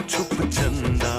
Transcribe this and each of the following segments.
छुप चंदा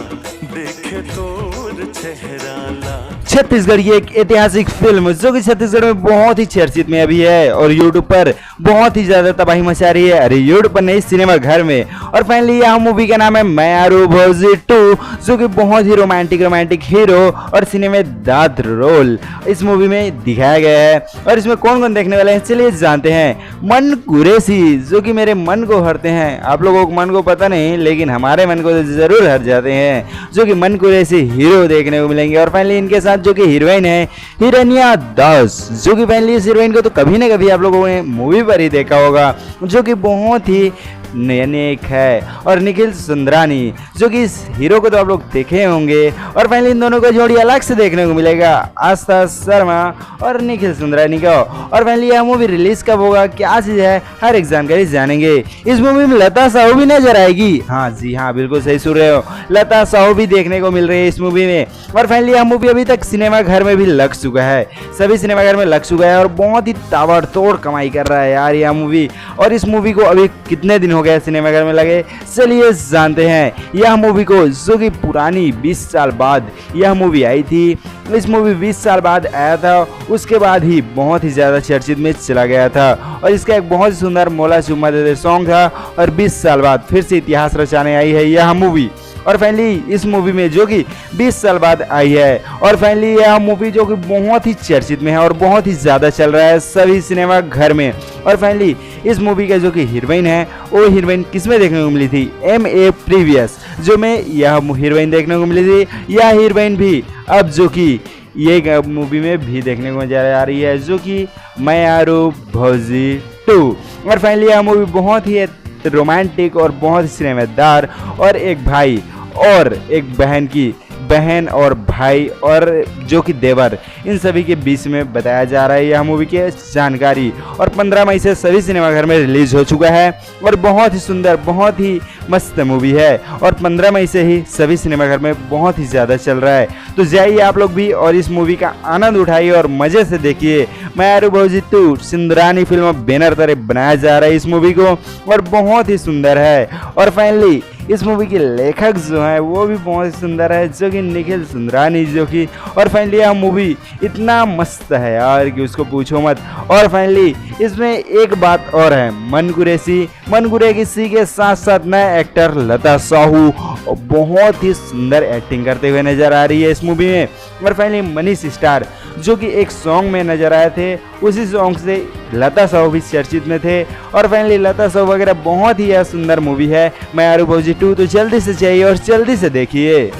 देखे तोर चेहरा ला। छत्तीसगढ़ की एक ऐतिहासिक फिल्म जो कि छत्तीसगढ़ में बहुत ही चर्चित में अभी है और यूट्यूब पर बहुत ही ज्यादा तबाही मचा रही है। अरे यूट्यूब पर नहीं, सिनेमा घर में। और फाइनली यह मूवी का नाम है मैं आरू भौजी 2, जो कि बहुत ही रोमांटिक हीरो और सिनेमेदार रोल इस मूवी में दिखाया गया है। और इसमें कौन कौन देखने वाले हैं चलिए जानते हैं। मन कुरैशी जो कि मेरे मन को हरते हैं, आप लोगों को मन को पता नहीं लेकिन हमारे मन को तो जरूर हर जाते हैं, जो कि मन कुरैशी हीरो देखने को मिलेंगे। और फाइनली इनके साथ जो कि हीरोइन है हिरण्या दास, जो कि पहले इस हीरोइन को तो कभी ना कभी आप लोगों ने मूवी पर ही देखा होगा, जो कि बहुत ही नेक है। और निखिल सुंदरानी जो कि इस हीरो को तो आप लोग देखे होंगे। और फाइनली इन दोनों को जोड़ी अलग से देखने को मिलेगा, आस्था शर्मा और निखिल सुंदरानी को। और फाइनली यह मूवी रिलीज कब होगा, क्या चीज है, हर एक जानकारी जानेंगे। इस मूवी में लता साहू भी नजर आएगी। हाँ जी हाँ, बिल्कुल सही सुन रहे हो, लता साहू भी देखने को मिल रही है इस मूवी में। और फाइनली यह मूवी अभी तक सिनेमा घर में भी लग चुका है, सभी सिनेमा घर में लग चुका है और बहुत ही ताबड़तोड़ कमाई कर रहा है यार यह मूवी। और इस मूवी को अभी कितने दिन हो गए सिनेमा घर में लगे, चलिए जानते हैं। यह मूवी को जो कि पुरानी 20 साल बाद यह मूवी आई थी, इस मूवी 20 साल बाद आया था, उसके बाद ही बहुत ही ज़्यादा चर्चित में चला गया था। और इसका एक बहुत ही सुंदर मोला चुम्मा दे दे सॉन्ग था। और 20 साल बाद फिर से इतिहास रचाने आई है यह मूवी। और फाइनली इस मूवी में जो कि 20 साल बाद आई है। और फाइनली यह मूवी जो कि बहुत ही चर्चित में है और बहुत ही ज़्यादा चल रहा है सभी सिनेमा घर में। और फाइनली इस मूवी का जो कि हीरोइन है वो हीरोइन किसमें देखने को मिली थी, MA प्रीवियस जो में यह हीरोइन देखने को मिली थी। यह हीरोइन भी अब जो कि ये मूवी में भी देखने को जा रही है, जो कि मैं आरू भौजी 2। और फाइनली यह मूवी बहुत ही रोमांटिक और बहुत ही सिनेमेदार और एक भाई और एक बहन और भाई और जो कि देवर, इन सभी के बीच में बताया जा रहा है यह मूवी की जानकारी। और 15 मई से सभी सिनेमाघर में रिलीज हो चुका है और बहुत ही सुंदर, बहुत ही मस्त मूवी है। और 15 मई से ही सभी सिनेमाघर में बहुत ही ज़्यादा चल रहा है, तो जाइए आप लोग भी और इस मूवी का आनंद उठाइए और मज़े से देखिए। मैं आरू भौजी 2 सिंदरानी फिल्म बैनर तरह बनाया जा रहा है इस मूवी को और बहुत ही सुंदर है। और फाइनली इस मूवी के लेखक जो है वो भी बहुत ही सुंदर है, जो कि निखिल सुंदरानी जो कि। और फाइनली यह मूवी इतना मस्त है यार कि उसको पूछो मत। और फाइनली इसमें एक बात और है, मन कुरैशी के साथ साथ नए एक्टर लता साहू बहुत ही सुंदर एक्टिंग करते हुए नजर आ रही है इस मूवी में। और फाइनली मनीष स्टार जो कि एक सॉन्ग में नजर आए थे, उसी सॉन्ग से लता साहू भी चर्चित में थे। और फाइनली लता साहू वगैरह बहुत ही यह सुंदर मूवी है मैं आरू भौजी 2, तो जल्दी से चाहिए और जल्दी से देखिए।